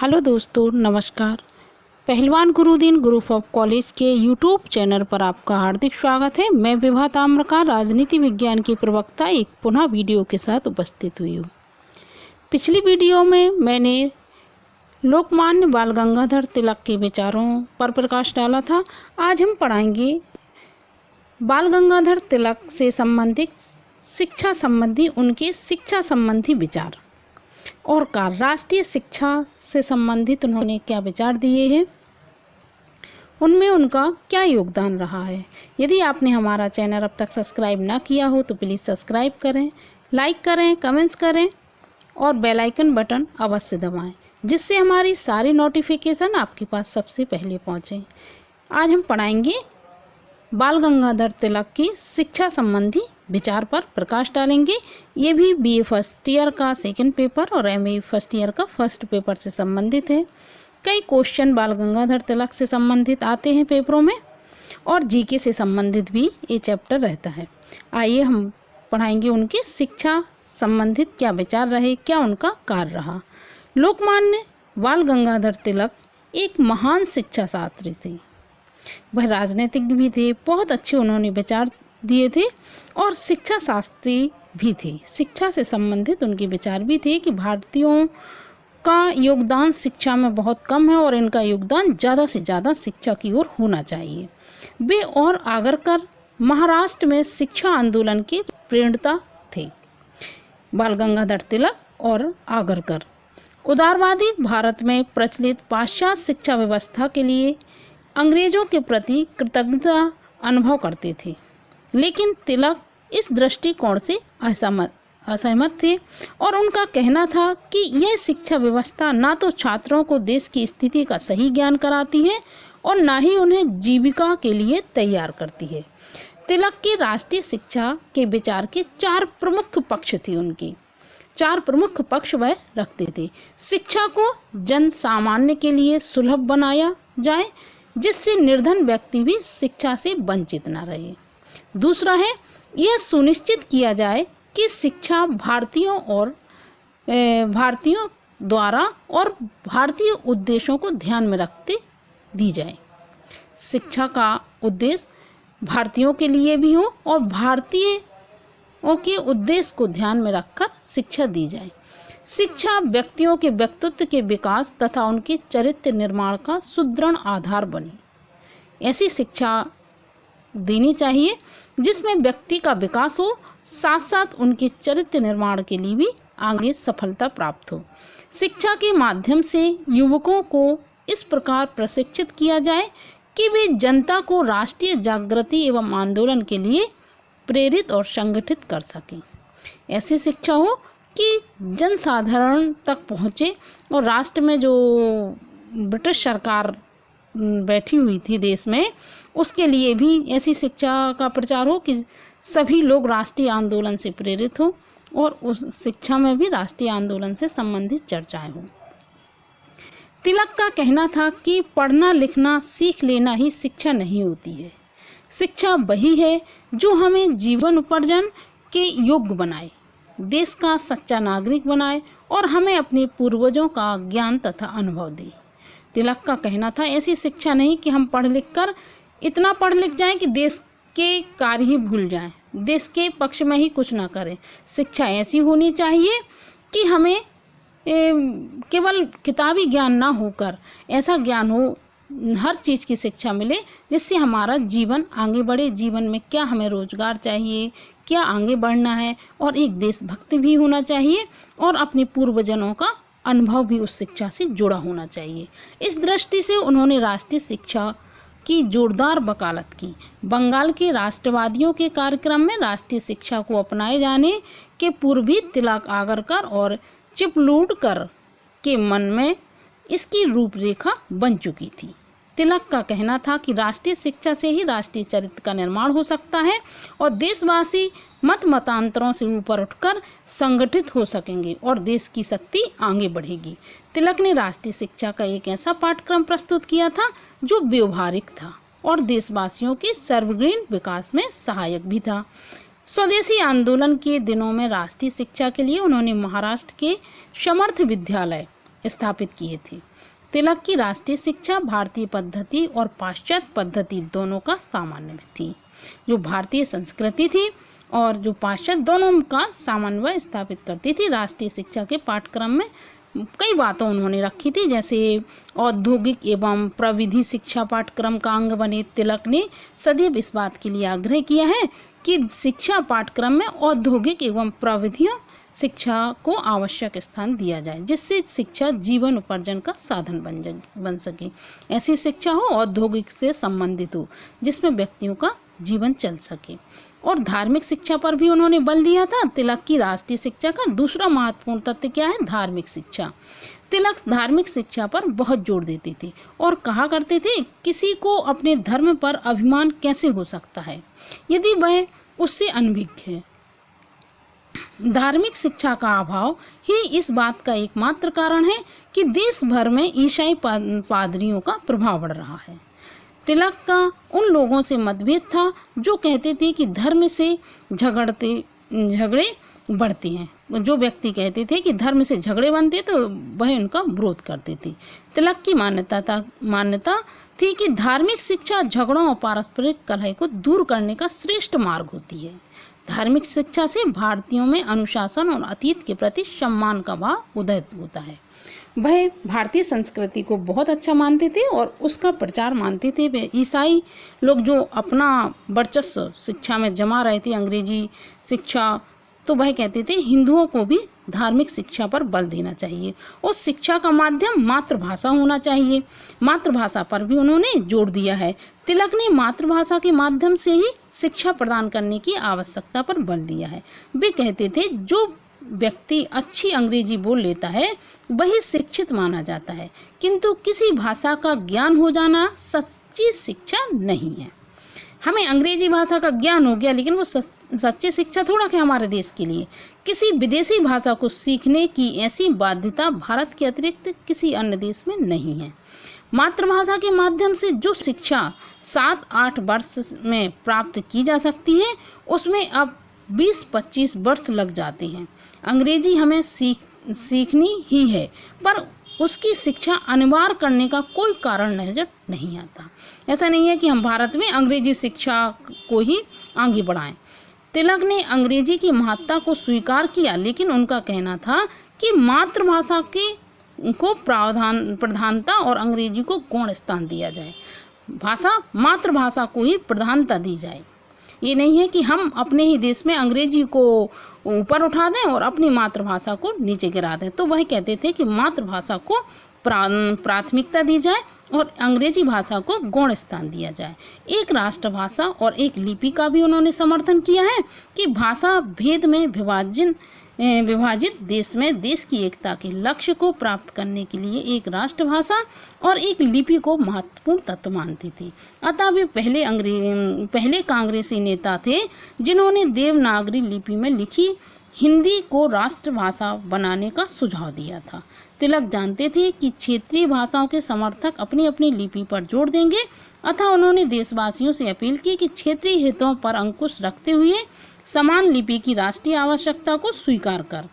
Hello दोस्तों, नमस्कार। पहलवान गुरुदीन ग्रुप ऑफ कॉलेज के यूट्यूब चैनल पर आपका हार्दिक स्वागत है। मैं विभा ताम्रकार, राजनीति विज्ञान की प्रवक्ता, एक पुनः वीडियो के साथ उपस्थित हुई हूँ। पिछली वीडियो में मैंने लोकमान्य बाल गंगाधर तिलक के विचारों पर प्रकाश डाला था। आज हम पढ़ाएंगे बाल गंगाधर तिलक से संबंधित शिक्षा संबंधी उनके शिक्षा संबंधी विचार और राष्ट्रीय शिक्षा से संबंधित उन्होंने क्या विचार दिए हैं, उनमें उनका क्या योगदान रहा है। यदि आपने हमारा चैनल अब तक सब्सक्राइब ना किया हो तो प्लीज़ सब्सक्राइब करें, लाइक करें, कमेंट्स करें और बेल आइकन बटन अवश्य दबाएं, जिससे हमारी सारी नोटिफिकेशन आपके पास सबसे पहले पहुंचे। आज हम पढ़ाएंगे बाल गंगाधर तिलक की शिक्षा संबंधी विचार पर प्रकाश डालेंगे। ये भी बीए फर्स्ट ईयर का सेकंड पेपर और एमए फर्स्ट ईयर का फर्स्ट पेपर से संबंधित है। कई क्वेश्चन बाल गंगाधर तिलक से संबंधित आते हैं पेपरों में और जीके से संबंधित भी ये चैप्टर रहता है। आइए हम पढ़ाएंगे उनके शिक्षा संबंधित क्या विचार रहे, क्या उनका कार्य रहा। लोकमान्य बाल गंगाधर तिलक एक महान शिक्षा शास्त्री थे। वह राजनीतिज्ञ भी थे, बहुत अच्छे उन्होंने विचार दिए थे और शिक्षा शास्त्री भी थे। शिक्षा से संबंधित उनके विचार भी थे कि भारतीयों का योगदान शिक्षा में बहुत कम है और इनका योगदान ज़्यादा से ज़्यादा शिक्षा की ओर होना चाहिए। वे और आगरकर महाराष्ट्र में शिक्षा आंदोलन के प्रेरणा थे। बाल गंगाधर तिलक और आगरकर उदारवादी भारत में प्रचलित पाश्चात्य शिक्षा व्यवस्था के लिए अंग्रेजों के प्रति कृतज्ञता अनुभव करते थे, लेकिन तिलक इस दृष्टिकोण से असहमत थे और उनका कहना था कि यह शिक्षा व्यवस्था ना तो छात्रों को देश की स्थिति का सही ज्ञान कराती है और ना ही उन्हें जीविका के लिए तैयार करती है। तिलक के राष्ट्रीय शिक्षा के विचार के चार प्रमुख पक्ष थे। उनके चार प्रमुख पक्ष वह रखते थे। शिक्षा को जन सामान्य के लिए सुलभ बनाया जाए, जिससे निर्धन व्यक्ति भी शिक्षा से वंचित न रहे। दूसरा है, यह सुनिश्चित किया जाए कि शिक्षा भारतीयों द्वारा और भारतीय उद्देश्यों को ध्यान में रखते दी जाए। शिक्षा का उद्देश्य भारतीयों के लिए भी हो और भारतीयों के उद्देश्य को ध्यान में रखकर शिक्षा दी जाए। शिक्षा व्यक्तियों के व्यक्तित्व के विकास तथा उनके चरित्र निर्माण का सुदृढ़ आधार बने। ऐसी शिक्षा देनी चाहिए जिसमें व्यक्ति का विकास हो, साथ साथ उनके चरित्र निर्माण के लिए भी आगे सफलता प्राप्त हो। शिक्षा के माध्यम से युवकों को इस प्रकार प्रशिक्षित किया जाए कि वे जनता को राष्ट्रीय जागृति एवं आंदोलन के लिए प्रेरित और संगठित कर सकें। ऐसी शिक्षा हो कि जनसाधारण तक पहुँचे और राष्ट्र में जो ब्रिटिश सरकार बैठी हुई थी देश में, उसके लिए भी ऐसी शिक्षा का प्रचार हो कि सभी लोग राष्ट्रीय आंदोलन से प्रेरित हों और उस शिक्षा में भी राष्ट्रीय आंदोलन से संबंधित चर्चाएं हों। तिलक का कहना था कि पढ़ना लिखना सीख लेना ही शिक्षा नहीं होती है। शिक्षा वही है जो हमें जीवन उपार्जन के योग्य बनाए, देश का सच्चा नागरिक बनाए और हमें अपने पूर्वजों का ज्ञान तथा अनुभव दे। तिलक का कहना था, ऐसी शिक्षा नहीं कि हम इतना पढ़ लिख जाएं कि देश के कार्य ही भूल जाएं, देश के पक्ष में ही कुछ ना करें। शिक्षा ऐसी होनी चाहिए कि हमें केवल किताबी ज्ञान ना होकर ऐसा ज्ञान हो, हर चीज़ की शिक्षा मिले जिससे हमारा जीवन आगे बढ़े। जीवन में क्या हमें रोजगार चाहिए, क्या आगे बढ़ना है, और एक देशभक्ति भी होना चाहिए और अपने पूर्वजनों का अनुभव भी उस शिक्षा से जुड़ा होना चाहिए। इस दृष्टि से उन्होंने राष्ट्रीय शिक्षा की जोरदार वकालत की। बंगाल के राष्ट्रवादियों के कार्यक्रम में राष्ट्रीय शिक्षा को अपनाए जाने के पूर्व भी तिलक, आगरकर और चिपलूडकर के मन में इसकी रूपरेखा बन चुकी थी। तिलक का कहना था कि राष्ट्रीय शिक्षा से ही राष्ट्रीय चरित्र का निर्माण हो सकता है और देशवासी मतांतरों से ऊपर उठकर संगठित हो सकेंगे और देश की शक्ति आगे बढ़ेगी। तिलक ने राष्ट्रीय शिक्षा का एक ऐसा पाठ्यक्रम प्रस्तुत किया था जो व्यवहारिक था और देशवासियों के सर्वग्रीण विकास में सहायक भी था। स्वदेशी आंदोलन के दिनों में राष्ट्रीय शिक्षा के लिए उन्होंने महाराष्ट्र के समर्थ विद्यालय स्थापित किए थे। तिलक की राष्ट्रीय शिक्षा भारतीय पद्धति और पाश्चात्य पद्धति दोनों का सामान्य थी। जो भारतीय संस्कृति थी और जो पाश्चात्य दोनों का समन्वय स्थापित करती थी। राष्ट्रीय शिक्षा के पाठ्यक्रम में कई बातें उन्होंने रखी थी, जैसे औद्योगिक एवं प्रविधि शिक्षा पाठ्यक्रम का अंग बने। तिलक ने सदैव इस बात के लिए आग्रह किया है कि शिक्षा पाठ्यक्रम में औद्योगिक एवं प्रविधियों शिक्षा को आवश्यक स्थान दिया जाए, जिससे शिक्षा जीवन उपार्जन का साधन बन सके। ऐसी शिक्षा हो औद्योगिक से संबंधित हो, जिसमें व्यक्तियों का जीवन चल सके। और धार्मिक शिक्षा पर भी उन्होंने बल दिया था। तिलक की राष्ट्रीय शिक्षा का दूसरा महत्वपूर्ण तथ्य क्या है? धार्मिक शिक्षा। तिलक धार्मिक शिक्षा पर बहुत जोर देते थे और कहा करते थे, किसी को अपने धर्म पर अभिमान कैसे हो सकता है यदि वह उससे अनभिज्ञ है। धार्मिक शिक्षा का अभाव ही इस बात का एकमात्र कारण है कि देश भर में ईसाई पादरियों का प्रभाव बढ़ रहा है। तिलक का उन लोगों से मतभेद था जो कहते थे कि धर्म से झगड़े बढ़ते हैं। जो व्यक्ति कहते थे कि धर्म से झगड़े बनते तो वह उनका विरोध करते थे। तिलक की मान्यता थी कि धार्मिक शिक्षा झगड़ों और पारस्परिक कलह को दूर करने का श्रेष्ठ मार्ग होती है। धार्मिक शिक्षा से भारतीयों में अनुशासन और अतीत के प्रति सम्मान का भाव उदय होता है। वह भारतीय संस्कृति को बहुत अच्छा मानते थे और उसका प्रचार मानते थे। वे ईसाई लोग जो अपना वर्चस्व शिक्षा में जमा रहे थे, अंग्रेजी शिक्षा, तो वह कहते थे हिंदुओं को भी धार्मिक शिक्षा पर बल देना चाहिए। उस शिक्षा का माध्यम मातृभाषा होना चाहिए। मातृभाषा पर भी उन्होंने जोर दिया है। तिलक ने मातृभाषा के माध्यम से ही शिक्षा प्रदान करने की आवश्यकता पर बल दिया है। वे कहते थे जो व्यक्ति अच्छी अंग्रेजी बोल लेता है वही शिक्षित माना जाता है, किंतु किसी भाषा का ज्ञान हो जाना सच्ची शिक्षा नहीं है। हमें अंग्रेजी भाषा का ज्ञान हो गया, लेकिन वो सच्ची शिक्षा थोड़ा है हमारे देश के लिए। किसी विदेशी भाषा को सीखने की ऐसी बाध्यता भारत के अतिरिक्त किसी अन्य देश में नहीं है। मातृभाषा के माध्यम से जो शिक्षा 7-8 वर्ष में प्राप्त की जा सकती है, उसमें अब 20-25 वर्ष लग जाते हैं। अंग्रेजी हमें सीखनी ही है, पर उसकी शिक्षा अनिवार्य करने का कोई कारण नजर नहीं आता। ऐसा नहीं है कि हम भारत में अंग्रेजी शिक्षा को ही आगे बढ़ाएं। तिलक ने अंग्रेजी की महत्ता को स्वीकार किया, लेकिन उनका कहना था कि मातृभाषा को प्रधानता और अंग्रेजी को गौण स्थान दिया जाए। मातृभाषा को ही प्रधानता दी जाए। ये नहीं है कि हम अपने ही देश में अंग्रेजी को ऊपर उठा दें और अपनी मातृभाषा को नीचे गिरा दें। तो वह कहते थे कि मातृभाषा को प्राथमिकता दी जाए और अंग्रेजी भाषा को गौण स्थान दिया जाए। एक राष्ट्रभाषा और एक लिपि का भी उन्होंने समर्थन किया है कि भाषा भेद में विभाजित देश में देश की एकता के लक्ष्य को प्राप्त करने के लिए एक राष्ट्रभाषा और एक लिपि को महत्वपूर्ण तत्व मानती थी। अतः वे पहले कांग्रेसी नेता थे जिन्होंने देवनागरी लिपि में लिखी हिंदी को राष्ट्रभाषा बनाने का सुझाव दिया था। तिलक जानते थे कि क्षेत्रीय भाषाओं के समर्थक अपनी अपनी लिपि पर जोर देंगे, अतः उन्होंने देशवासियों से अपील की कि क्षेत्रीय हितों पर अंकुश रखते हुए समान लिपि की राष्ट्रीय आवश्यकता को स्वीकार कर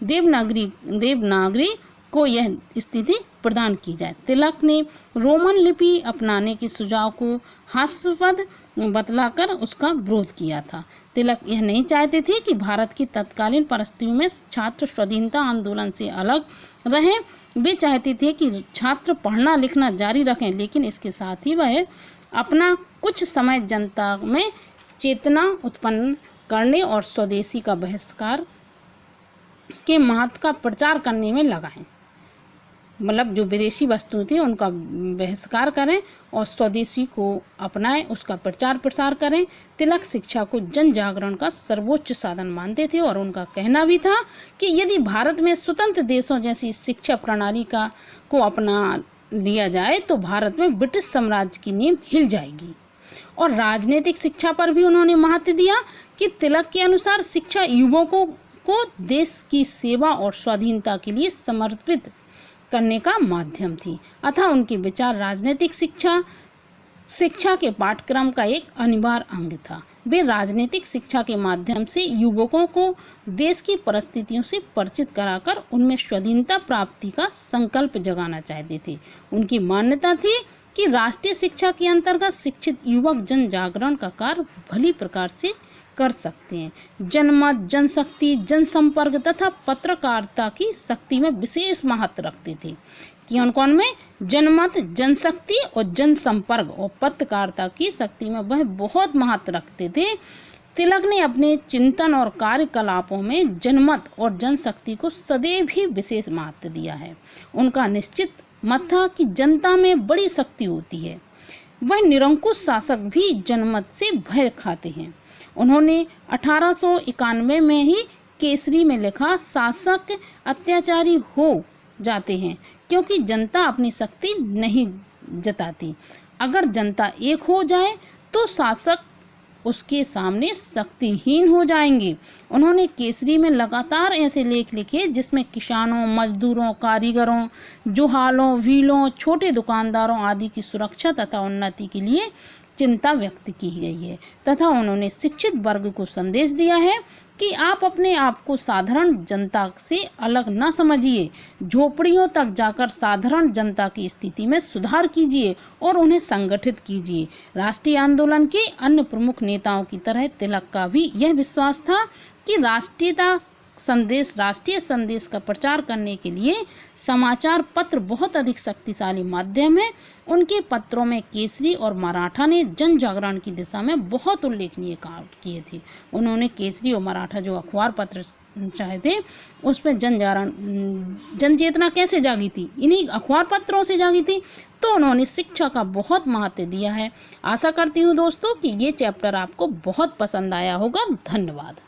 देवनागरी को यह स्थिति प्रदान की जाए। तिलक ने रोमन लिपि अपनाने के सुझाव को हास्यास्पद बतलाकर उसका विरोध किया था। तिलक यह नहीं चाहते थे कि भारत की तत्कालीन परिस्थितियों में छात्र स्वाधीनता आंदोलन से अलग रहें। वे चाहते थे कि छात्र पढ़ना लिखना जारी रखें, लेकिन इसके साथ ही वह अपना कुछ समय जनता में चेतना उत्पन्न करने और स्वदेशी का बहिष्कार के महत्व का प्रचार करने में लगाएं। मतलब जो विदेशी वस्तुएं थी उनका बहिष्कार करें और स्वदेशी को अपनाएं, उसका प्रचार प्रसार करें। तिलक शिक्षा को जन जागरण का सर्वोच्च साधन मानते थे और उनका कहना भी था कि यदि भारत में स्वतंत्र देशों जैसी शिक्षा प्रणाली को अपना लिया जाए तो भारत में ब्रिटिश साम्राज्य की नींव हिल जाएगी। और राजनीतिक शिक्षा पर भी उन्होंने महत्व दिया कि तिलक के अनुसार शिक्षा युवकों को देश की सेवा और स्वाधीनता के लिए समर्पित करने का माध्यम थी। अतः उनके विचार राजनीतिक शिक्षा के पाठ्यक्रम का एक अनिवार्य अंग था। वे राजनीतिक शिक्षा के माध्यम से युवकों को देश की परिस्थितियों से परिचित कराकर उनमें स्वाधीनता प्राप्ति का संकल्प जगाना चाहते थे। उनकी मान्यता थी कि राष्ट्रीय शिक्षा के अंतर्गत शिक्षित युवक जन जागरण का कार्य भली प्रकार से कर सकते हैं। जनमत, जनशक्ति, जनसंपर्क तथा पत्रकारिता की शक्ति में विशेष महत्व रखते थे। कौन में? जनमत, जनशक्ति और जनसंपर्क और पत्रकारिता की शक्ति में वह बहुत महत्व रखते थे। तिलक ने अपने चिंतन और कार्यकलापों में जनमत और जनशक्ति को सदैव ही विशेष महत्व दिया है। उनका निश्चित मत था कि जनता में बड़ी शक्ति होती है। वह निरंकुश शासक भी जनमत से भय खाते हैं। उन्होंने 1891 में ही केसरी में लिखा, शासक अत्याचारी हो जाते हैं क्योंकि जनता अपनी शक्ति नहीं जताती। अगर जनता एक हो जाए तो शासक उसके सामने शक्तिहीन हो जाएंगे। उन्होंने केसरी में लगातार ऐसे लेख लिखे जिसमें किसानों, मजदूरों, कारीगरों, जुहालों, व्हीलों, छोटे दुकानदारों आदि की सुरक्षा तथा उन्नति के लिए चिंता व्यक्त की गई है तथा उन्होंने शिक्षित वर्ग को संदेश दिया है कि आप अपने आप को साधारण जनता से अलग न समझिए। झोपड़ियों तक जाकर साधारण जनता की स्थिति में सुधार कीजिए और उन्हें संगठित कीजिए। राष्ट्रीय आंदोलन के अन्य प्रमुख नेताओं की तरह तिलक का भी यह विश्वास था कि राष्ट्रीय संदेश का प्रचार करने के लिए समाचार पत्र बहुत अधिक शक्तिशाली माध्यम है। उनके पत्रों में केसरी और मराठा ने जन जागरण की दिशा में बहुत उल्लेखनीय कार्य किए थे। उन्होंने केसरी और मराठा जो अखबार पत्र चाहे थे उस पर जन चेतना कैसे जागी थी? इन्हीं अखबार पत्रों से जागी थी। तो उन्होंने शिक्षा का बहुत महत्व दिया है। आशा करती हूँ दोस्तों कि ये चैप्टर आपको बहुत पसंद आया होगा। धन्यवाद।